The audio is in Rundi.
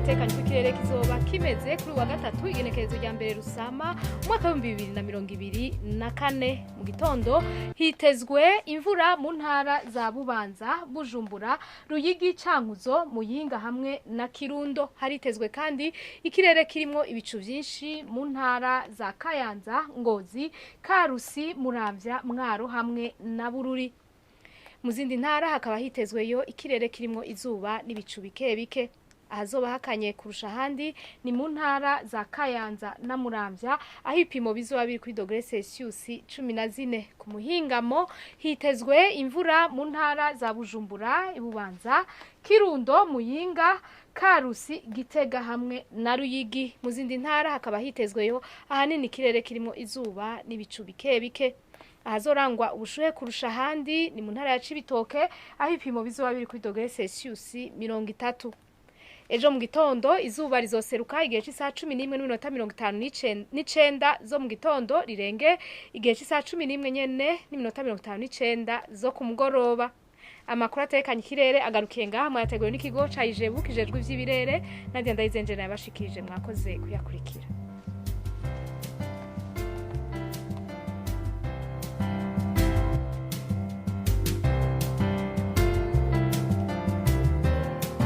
atekanye ikirere kizoba kimeze kuri wa gatatu igenekerezo rya mbere rusama umwaka wa 2024 mu gitondo hitezwe imvura mu ntara za Bubanza, Bujumbura, Ruyigi, Cankuzo, Muyinga hamwe na Kirundo. Haritezwe kandi ikirere kirimo ibicu byinshi mu ntara za Kayanza, Ngozi, Karusi, Muramvya, Mwaro hamwe na Bururi. Mu zindi ntara hakaba hitezweyo ikirere kirimo izuba n'ibicu bike bike. Ahazoba hakanye kurusha handi ni mu ntara za Kayanza na Muramvya, aho ipimo bizoba biri kuri dogere Celsius 14. Ku muhingamo hitezwe imvura mu ntara za Bujumbura, Bubanza, Kirundo, Muyinga, Karusi, Gitega hamwe na Ruyigi. Mu zindi ntara hakaba hitezweyo ahanini ikirere kirimo izuba n'ibicu bike bike. Ahazorangwa ubushuhe kurusha handi ni mu ntara ya Cibitoke, aho ipimo bizoba biri kuri dogere Celsius 30. Ejo mu gitondo izuba rizoseruka igihe cy'isaha 11:59 zo mu gitondo rirenge igihe cy'isaha 11:59 zo ku mugoroba. Amakuru atekanye ikirere agarukiye ngaha mu yateguwe n'ikigo ca Ijebu kijejwe ivy'ibirere, Nadia Ndayizenje nabashikirije mwakoze kuyakurikira.